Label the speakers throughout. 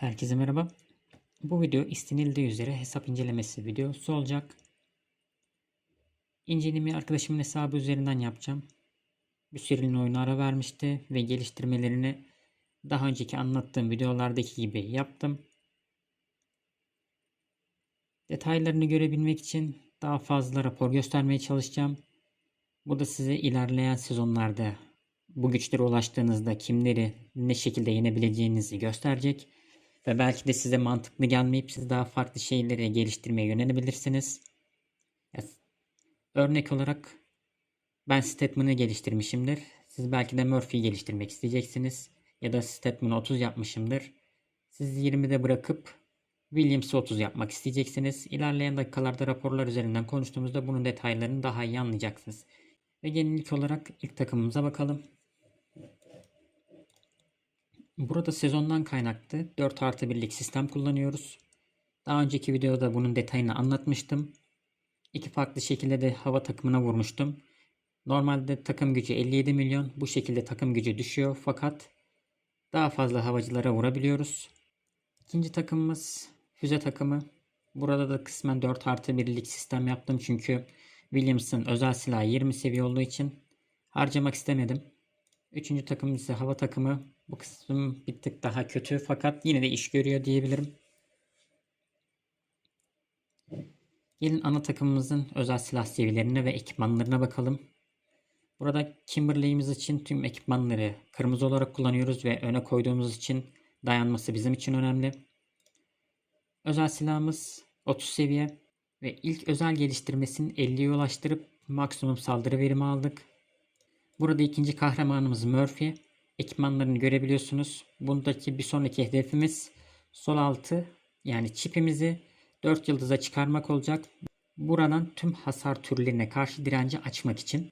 Speaker 1: Herkese merhaba. Bu video istenildiği üzere hesap incelemesi videosu olacak. İncelemeyi arkadaşımın hesabı üzerinden yapacağım. Bir süreliğine oyunu ara vermişti ve geliştirmelerini daha önceki anlattığım videolardaki gibi yaptım. Detaylarını görebilmek için daha fazla rapor göstermeye çalışacağım. Bu da size ilerleyen sezonlarda bu güçlere ulaştığınızda kimleri ne şekilde yenebileceğinizi gösterecek. Ve belki de size mantıklı gelmeyip siz daha farklı şeyleri geliştirmeye yönelebilirsiniz. Örnek olarak ben Statman'ı geliştirmişimdir. Siz belki de Murphy'yi geliştirmek isteyeceksiniz. Ya da Statman'ı 30 yapmışımdır. Siz 20'de bırakıp Williams'ı 30 yapmak isteyeceksiniz. İlerleyen dakikalarda raporlar üzerinden konuştuğumuzda bunun detaylarını daha iyi anlayacaksınız. Ve genellik olarak ilk takımımıza bakalım. Burada sezondan kaynaklı 4+1'lik sistem kullanıyoruz. Daha önceki videoda bunun detayını anlatmıştım. İki farklı şekilde de hava takımına vurmuştum. Normalde takım gücü 57 milyon. Bu şekilde takım gücü düşüyor. Fakat daha fazla havacılara vurabiliyoruz. İkinci takımımız füze takımı. Burada da kısmen 4+1'lik sistem yaptım. Çünkü Williams'ın özel silahı 20 seviye olduğu için harcamak istemedim. Üçüncü takım ise hava takımı. Bu kısım bir tık daha kötü fakat yine de iş görüyor diyebilirim. Gelin ana takımımızın özel silah seviyelerine ve ekipmanlarına bakalım. Burada Kimberley'imiz için tüm ekipmanları kırmızı olarak kullanıyoruz ve öne koyduğumuz için dayanması bizim için önemli. Özel silahımız 30 seviye ve ilk özel geliştirmesini 50'ye ulaştırıp maksimum saldırı verimi aldık. Burada ikinci kahramanımız Murphy. Ekipmanlarını görebiliyorsunuz. Bundaki bir sonraki hedefimiz sol altı yani çipimizi 4 yıldıza çıkarmak olacak. Buradan tüm hasar türlerine karşı direnci açmak için.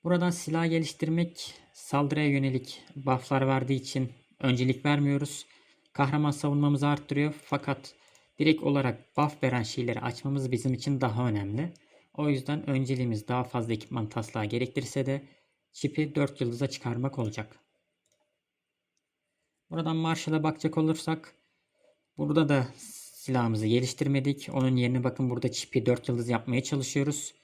Speaker 1: Buradan silah geliştirmek saldırıya yönelik bufflar verdiği için öncelik vermiyoruz. Kahraman savunmamızı arttırıyor fakat direkt olarak buff veren şeyleri açmamız bizim için daha önemli. O yüzden önceliğimiz daha fazla ekipman taslağı gerektirse de çipi 4 yıldıza çıkarmak olacak. Buradan Marshall'a bakacak olursak burada da silahımızı geliştirmedik. Onun yerine bakın burada çipi 4 yıldız yapmaya çalışıyoruz.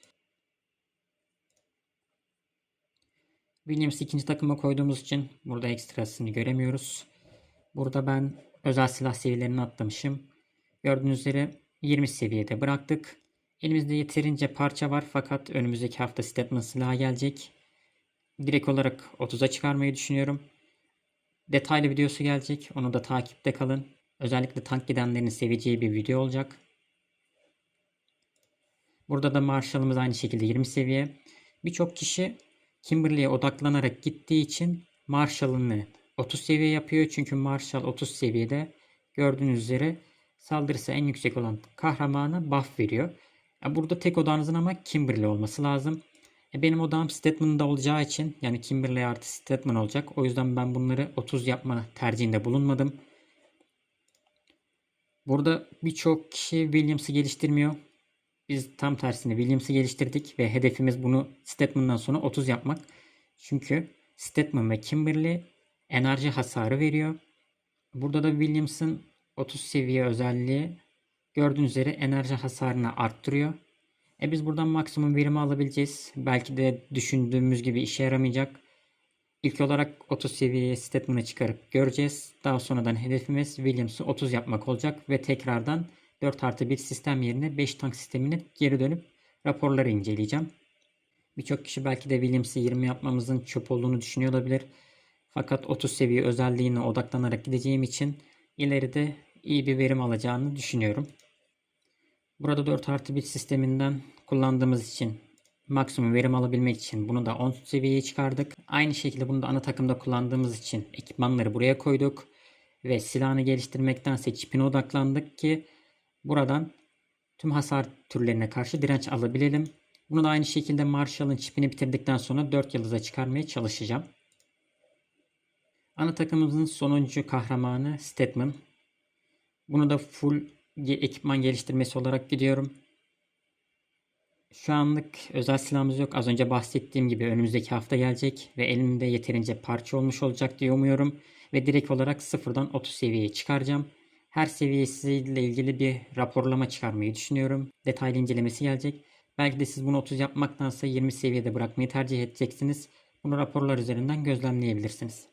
Speaker 1: Williams ikinci takıma koyduğumuz için burada ekstrasını göremiyoruz. Burada ben özel silah seviyelerini atlamışım. Gördüğünüz üzere 20 seviyede bıraktık. Elimizde yeterince parça var fakat önümüzdeki hafta Statman silahı gelecek. Direkt olarak 30'a çıkarmayı düşünüyorum. Detaylı videosu gelecek. Onu da takipte kalın. Özellikle tank gidenlerin seveceği bir video olacak. Burada da Marshall'ımız aynı şekilde 20 seviye. Birçok kişi Kimberley'e odaklanarak gittiği için Marshall'ını 30 seviye yapıyor. Çünkü Marshall 30 seviyede gördüğünüz üzere saldırısı en yüksek olan kahramana buff veriyor. Burada tek odağınızın ama Kimberley olması lazım. Benim odağım Statman'da olacağı için yani Kimberley artı Statman olacak. O yüzden ben bunları 30 yapma tercihinde bulunmadım. Burada birçok kişi Williams'ı geliştirmiyor. Biz tam tersine Williams'ı geliştirdik ve hedefimiz bunu Statman'dan sonra 30 yapmak. Çünkü Statman ve Kimberley enerji hasarı veriyor. Burada da Williams'ın 30 seviye özelliği gördüğünüz üzere enerji hasarını arttırıyor. Biz buradan maksimum verimi alabileceğiz. Belki de düşündüğümüz gibi işe yaramayacak. İlk olarak 30 seviyeye Statman'ı çıkarıp göreceğiz. Daha sonradan hedefimiz Williams'ı 30 yapmak olacak ve tekrardan 4+1 sistem yerine 5 tank sistemine geri dönüp raporları inceleyeceğim. Birçok kişi belki de Williams'ı 20 yapmamızın çöp olduğunu düşünüyor olabilir. Fakat 30 seviye özelliğine odaklanarak gideceğim için ileride iyi bir verim alacağını düşünüyorum. Burada 4+1 sisteminden kullandığımız için maksimum verim alabilmek için bunu da 10 seviyeye çıkardık. Aynı şekilde bunu da ana takımda kullandığımız için ekipmanları buraya koyduk. Ve silahını geliştirmektense çipine odaklandık ki buradan tüm hasar türlerine karşı direnç alabilelim. Bunu da aynı şekilde Marshall'ın çipini bitirdikten sonra 4 yıldıza çıkarmaya çalışacağım. Ana takımımızın sonuncu kahramanı Statman. Bunu da full ekipman geliştirmesi olarak gidiyorum. Şu anlık özel silahımız yok. Az önce bahsettiğim gibi önümüzdeki hafta gelecek ve elimde yeterince parça olmuş olacak diye umuyorum. Ve direkt olarak sıfırdan 30 seviyeye çıkaracağım. Her seviyesiyle ilgili bir raporlama çıkarmayı düşünüyorum. Detaylı incelemesi gelecek. Belki de siz bunu 30 yapmaktansa 20 seviyede bırakmayı tercih edeceksiniz. Bunu raporlar üzerinden gözlemleyebilirsiniz.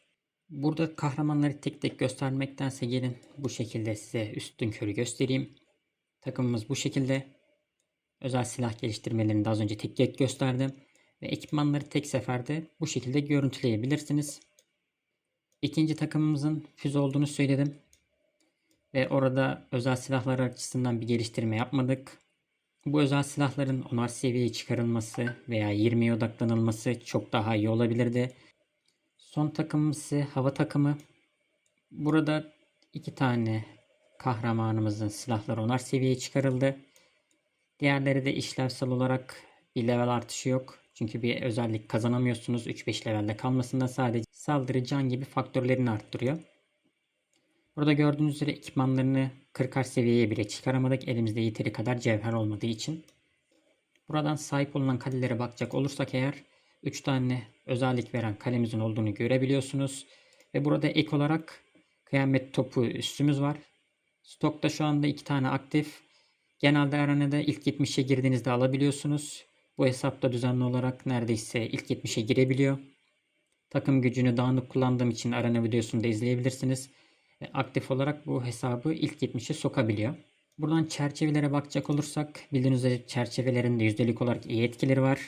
Speaker 1: Burada kahramanları tek tek göstermektense gelin bu şekilde size üstünkörü göstereyim. Takımımız bu şekilde. Özel silah geliştirmelerini de az önce tek tek gösterdim. Ve ekipmanları tek seferde bu şekilde görüntüleyebilirsiniz. İkinci takımımızın füze olduğunu söyledim. Ve orada özel silahlar açısından bir geliştirme yapmadık. Bu özel silahların 10'ar seviyeye çıkarılması veya 20'ye odaklanılması çok daha iyi olabilirdi. Son takımımız ise hava takımı. Burada 2 tane kahramanımızın silahları 10'ar seviyeye çıkarıldı. Diğerleri de işlevsel olarak bir level artışı yok. Çünkü bir özellik kazanamıyorsunuz. 3-5 levelde kalmasında sadece saldırı, can gibi faktörlerini arttırıyor. Burada gördüğünüz üzere ekipmanlarını 40'ar seviyeye bile çıkaramadık. Elimizde yeteri kadar cevher olmadığı için. Buradan sahip olunan kalelere bakacak olursak eğer 3 tane özellik veren kalemizin olduğunu görebiliyorsunuz. Ve burada ek olarak kıyamet topu üstümüz var. Stokta şu anda 2 tane aktif. Genelde arenada ilk 70'e girdiğinizde alabiliyorsunuz. Bu hesapta düzenli olarak neredeyse ilk 70'e girebiliyor. Takım gücünü dağınık kullandığım için arena videosunu da izleyebilirsiniz. Aktif olarak bu hesabı ilk 70'e sokabiliyor. Buradan çerçevelere bakacak olursak bildiğiniz üzere çerçevelerin de yüzdelik olarak iyi etkileri var.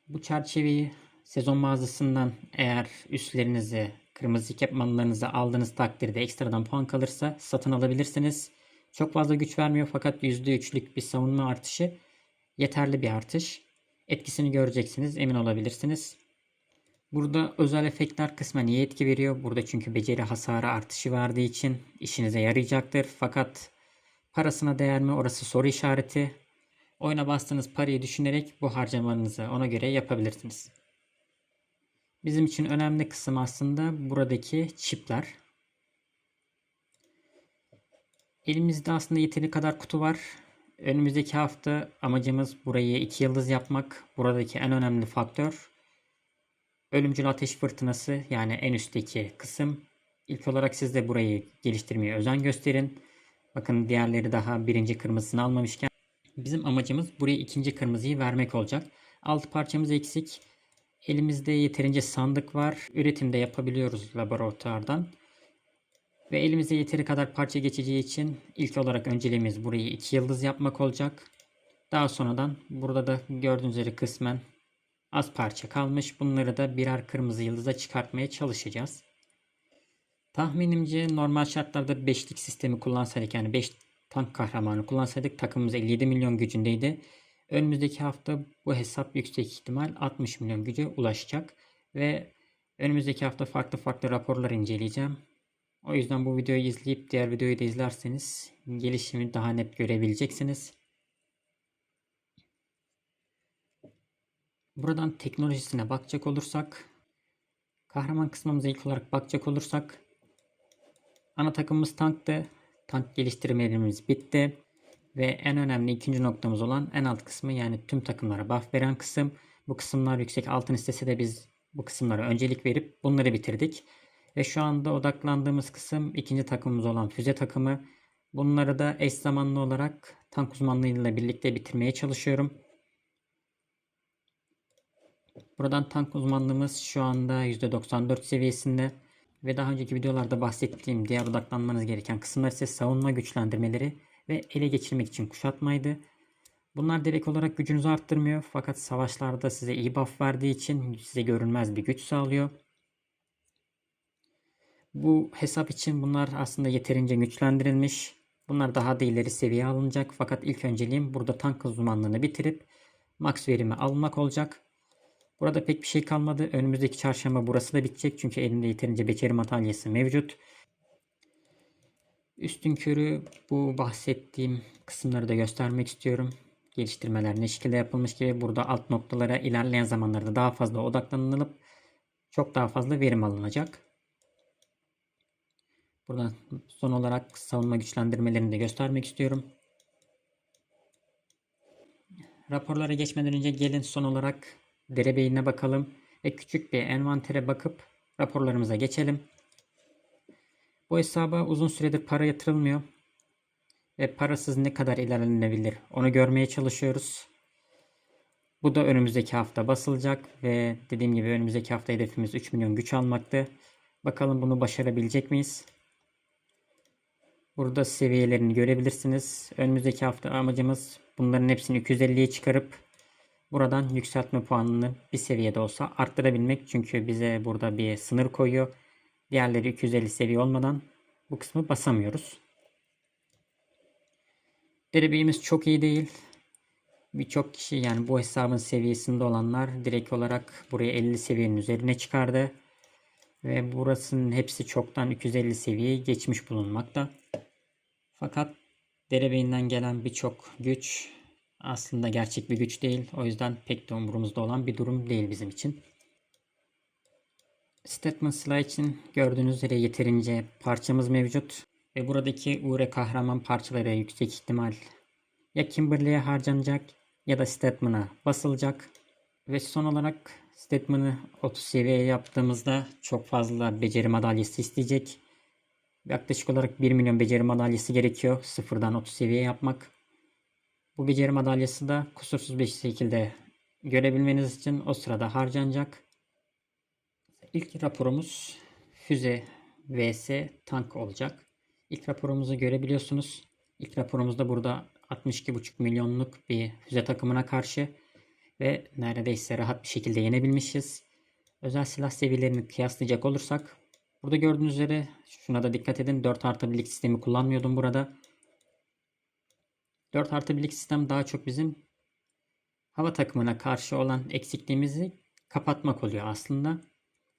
Speaker 1: Bu çerçeveyi sezon mağazasından eğer üstlerinizi, kırmızı ekipmanlarınızı aldığınız takdirde ekstradan puan kalırsa satın alabilirsiniz. Çok fazla güç vermiyor fakat %3'lük bir savunma artışı yeterli bir artış. Etkisini göreceksiniz, emin olabilirsiniz. Burada özel efektler kısmen iyi etki veriyor. Burada çünkü beceri hasarı artışı verdiği için işinize yarayacaktır. Fakat parasına değer mi orası soru işareti. Oyuna bastığınız parayı düşünerek bu harcamanızı ona göre yapabilirsiniz. Bizim için önemli kısım aslında buradaki çipler. Elimizde aslında yeteri kadar kutu var. Önümüzdeki hafta amacımız burayı 2 yıldız yapmak. Buradaki en önemli faktör ölümcül ateş fırtınası, yani en üstteki kısım. İlk olarak siz de burayı geliştirmeye özen gösterin. Bakın diğerleri daha birinci kırmızısını almamışken bizim amacımız buraya ikinci kırmızıyı vermek olacak. 6 parçamız eksik. Elimizde yeterince sandık var. Üretimde yapabiliyoruz laboratuvardan. Ve elimizde yeteri kadar parça geçeceği için ilk olarak önceliğimiz burayı 2 yıldız yapmak olacak. Daha sonradan burada da gördüğünüz üzere kısmen az parça kalmış. Bunları da birer kırmızı yıldıza çıkartmaya çalışacağız. Tahminimce normal şartlarda 5'lik sistemi kullansaydık, yani 5 tank kahramanı kullansaydık takımımız 57 milyon gücündeydi. Önümüzdeki hafta bu hesap yüksek ihtimal 60 milyon güce ulaşacak. Ve önümüzdeki hafta farklı farklı raporlar inceleyeceğim. O yüzden bu videoyu izleyip diğer videoyu da izlerseniz gelişimi daha net görebileceksiniz. Buradan teknolojisine bakacak olursak, kahraman kısmımıza ilk olarak bakacak olursak, ana takımımız tanktı. Tank geliştirmelerimiz bitti. Ve en önemli ikinci noktamız olan en alt kısmı, yani tüm takımlara buff veren kısım. Bu kısımlar yüksek altın istese de biz bu kısımlara öncelik verip bunları bitirdik. Ve şu anda odaklandığımız kısım ikinci takımımız olan füze takımı. Bunları da eş zamanlı olarak tank uzmanlığıyla birlikte bitirmeye çalışıyorum. Buradan tank uzmanlığımız şu anda %94 seviyesinde. Ve daha önceki videolarda bahsettiğim diğer odaklanmanız gereken kısımlar ise savunma güçlendirmeleri ve ele geçirmek için kuşatmaydı. Bunlar direkt olarak gücünüzü arttırmıyor fakat savaşlarda size iyi buff verdiği için size görünmez bir güç sağlıyor. Bu hesap için bunlar aslında yeterince güçlendirilmiş. Bunlar daha da ileri seviye alınacak fakat ilk önceliğim burada tank uzmanlığını bitirip max verimi almak olacak. Burada pek bir şey kalmadı. Önümüzdeki çarşamba burası da bitecek çünkü elimde yeterince beceri madalyası mevcut. Üstünkörü bu bahsettiğim kısımları da göstermek istiyorum. Geliştirmeler ne şekilde yapılmış gibi burada alt noktalara ilerleyen zamanlarda daha fazla odaklanılıp çok daha fazla verim alınacak. Buradan son olarak savunma güçlendirmelerini de göstermek istiyorum. Raporlara geçmeden önce gelin son olarak derebeyine bakalım ve küçük bir envantere bakıp raporlarımıza geçelim. Bu hesaba uzun süredir para yatırılmıyor. Ve parasız ne kadar ilerlenebilir onu görmeye çalışıyoruz. Bu da önümüzdeki hafta basılacak ve dediğim gibi önümüzdeki hafta hedefimiz 3 milyon güç almaktı. Bakalım bunu başarabilecek miyiz? Burada seviyelerini görebilirsiniz. Önümüzdeki hafta amacımız bunların hepsini 250'ye çıkarıp buradan yükseltme puanını bir seviyede olsa arttırabilmek. Çünkü bize burada bir sınır koyuyor. Diğerleri 250 seviye olmadan bu kısmı basamıyoruz. Derebeğimiz çok iyi değil. Birçok kişi yani bu hesabın seviyesinde olanlar direkt olarak buraya 50 seviyenin üzerine çıkardı. Ve burasının hepsi çoktan 250 seviyeyi geçmiş bulunmakta. Fakat derebeyinden gelen birçok güç aslında gerçek bir güç değil. O yüzden pek de umurumuzda olan bir durum değil bizim için. Statement Slide için gördüğünüz üzere yeterince parçamız mevcut. Ve buradaki Ure kahraman parçaları yüksek ihtimal ya Kimberly'e harcanacak ya da Statman'a basılacak. Ve son olarak Statman'ı 30 seviyeye yaptığımızda çok fazla beceri madalyası isteyecek. Yaklaşık olarak 1 milyon beceri madalyası gerekiyor sıfırdan 30 seviye yapmak. Bu beceri madalyası da kusursuz bir şekilde görebilmeniz için o sırada harcanacak. İlk raporumuz füze vs tank olacak. İlk raporumuzu görebiliyorsunuz. İlk raporumuzda burada 62,5 milyonluk bir füze takımına karşı ve neredeyse rahat bir şekilde yenebilmişiz. Özel silah seviyelerini kıyaslayacak olursak burada gördüğünüz üzere şuna da dikkat edin. 4+1'lik sistemi kullanmıyordum burada. 4+1'lik sistem daha çok bizim hava takımına karşı olan eksikliğimizi kapatmak oluyor aslında.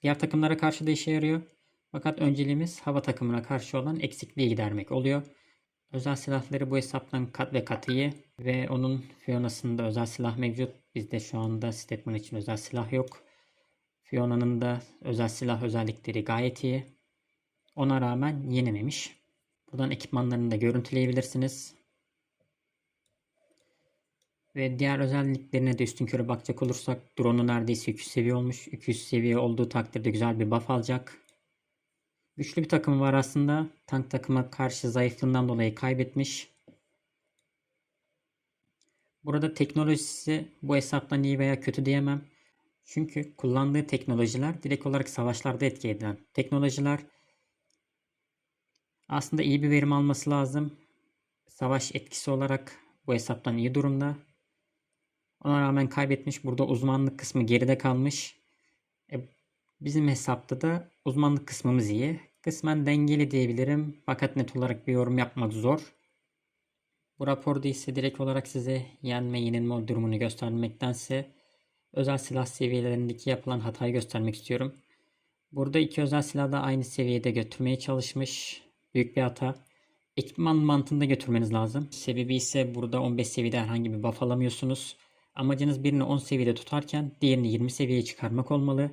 Speaker 1: Diğer takımlara karşı da işe yarıyor. Fakat önceliğimiz hava takımına karşı olan eksikliği gidermek oluyor. Özel silahları bu hesaptan kat ve kat iyi. Ve onun Fiona'sında özel silah mevcut. Bizde şu anda Statman için özel silah yok. Fiona'nın da özel silah özellikleri gayet iyi. Ona rağmen yenememiş. Buradan ekipmanlarını da görüntüleyebilirsiniz. Ve diğer özelliklerine de üstünkörü bakacak olursak drone'u neredeyse 200 seviye olmuş. 200 seviye olduğu takdirde güzel bir buff alacak. Güçlü bir takım var aslında. Tank takıma karşı zayıflığından dolayı kaybetmiş. Burada teknolojisi bu hesaptan iyi veya kötü diyemem. Çünkü kullandığı teknolojiler direkt olarak savaşlarda etki eden teknolojiler. Aslında iyi bir verim alması lazım. Savaş etkisi olarak bu hesaptan iyi durumda. Ona rağmen kaybetmiş. Burada uzmanlık kısmı geride kalmış. Bizim hesapta da uzmanlık kısmımız iyi. Kısmen dengeli diyebilirim. Fakat net olarak bir yorum yapmak zor. Bu raporda ise direkt olarak size yenme yenilme durumunu göstermektense özel silah seviyelerindeki yapılan hatayı göstermek istiyorum. Burada iki özel silahı da aynı seviyede götürmeye çalışmış. Büyük bir hata. Ekipman mantığında götürmeniz lazım. Sebebi ise burada 15 seviyede herhangi bir buff alamıyorsunuz. Amacınız birini 10 seviyede tutarken diğerini 20 seviyeye çıkarmak olmalı.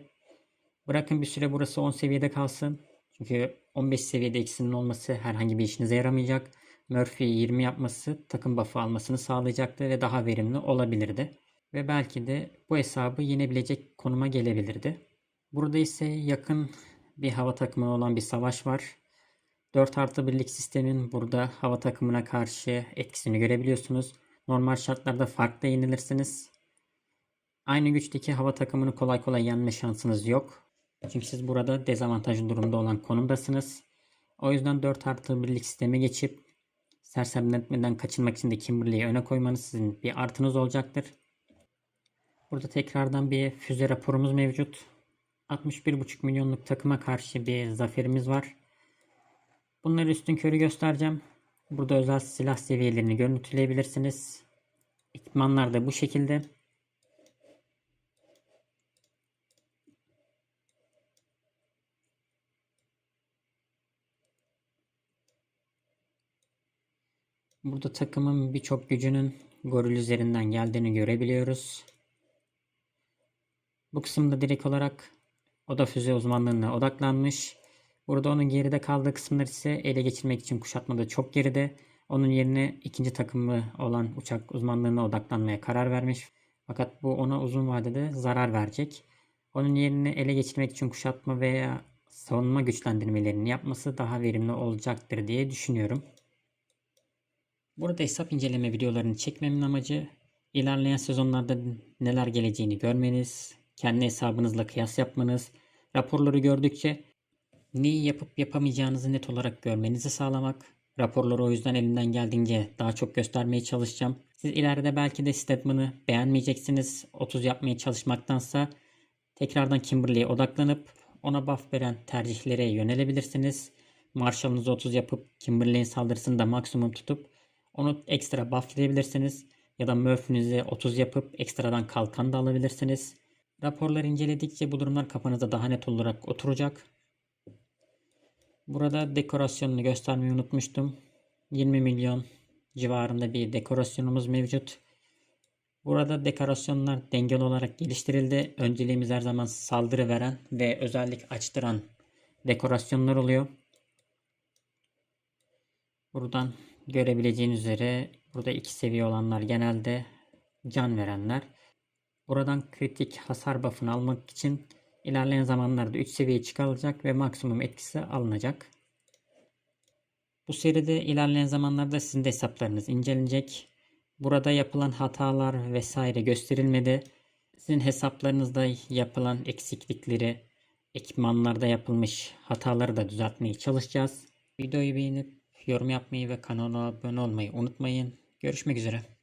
Speaker 1: Bırakın bir süre burası 10 seviyede kalsın. Çünkü 15 seviyede ikisinin olması herhangi bir işinize yaramayacak. Murphy'yi 20 yapması takım buff'ı almasını sağlayacaktı ve daha verimli olabilirdi. Ve belki de bu hesabı yenebilecek konuma gelebilirdi. Burada ise yakın bir hava takımı olan bir savaş var. 4+1'lik sistemin burada hava takımına karşı etkisini görebiliyorsunuz. Normal şartlarda farklı yenilirsiniz. Aynı güçteki hava takımını kolay kolay yenme şansınız yok. Çünkü siz burada dezavantajlı durumda olan konumdasınız. O yüzden 4+1'lik sisteme geçip sersemletmeden kaçınmak için de Kimberly'yi öne koymanız sizin bir artınız olacaktır. Burada tekrardan bir füze raporumuz mevcut. 61,5 milyonluk takıma karşı bir zaferimiz var. Bunları üstünkörü göstereceğim. Burada özel silah seviyelerini görüntüleyebilirsiniz. Ekipmanlar da bu şekilde. Burada takımın birçok gücünün goril üzerinden geldiğini görebiliyoruz. Bu kısımda direkt olarak o da füze uzmanlığına odaklanmış. Burada onun geride kaldığı kısımlar ise ele geçirmek için kuşatmada çok geride. Onun yerine ikinci takımı olan uçak uzmanlığına odaklanmaya karar vermiş. Fakat bu ona uzun vadede zarar verecek. Onun yerine ele geçirmek için kuşatma veya savunma güçlendirmelerini yapması daha verimli olacaktır diye düşünüyorum. Burada hesap inceleme videolarını çekmemin amacı ilerleyen sezonlarda neler geleceğini görmeniz, kendi hesabınızla kıyas yapmanız, raporları gördükçe neyi yapıp yapamayacağınızı net olarak görmenizi sağlamak. Raporları o yüzden elimden geldiğince daha çok göstermeye çalışacağım. Siz ileride belki de Stedman'ı beğenmeyeceksiniz. 30 yapmaya çalışmaktansa tekrardan Kimberly'e odaklanıp ona buff veren tercihlere yönelebilirsiniz. Marshall'ınızı 30 yapıp Kimberly'nin saldırısını da maksimum tutup onu ekstra bufflayabilirsiniz. Ya da Murphy'nizi 30 yapıp ekstradan kalkan da alabilirsiniz. Raporları inceledikçe bu durumlar kafanızda daha net olarak oturacak. Burada dekorasyonunu göstermeyi unutmuştum. 20 milyon civarında bir dekorasyonumuz mevcut. Burada dekorasyonlar dengeli olarak geliştirildi. Önceliğimiz her zaman saldırı veren ve özellik açtıran dekorasyonlar oluyor. Buradan görebileceğiniz üzere burada 2 seviye olanlar genelde can verenler. Buradan kritik hasar buff'ını almak için ilerleyen zamanlarda 3 seviye çıkarılacak ve maksimum etkisi alınacak. Bu seride ilerleyen zamanlarda sizin de hesaplarınız incelenecek. Burada yapılan hatalar vesaire gösterilmedi. Sizin hesaplarınızda yapılan eksiklikleri, ekipmanlarda yapılmış hataları da düzeltmeye çalışacağız. Videoyu beğenip yorum yapmayı ve kanala abone olmayı unutmayın. Görüşmek üzere.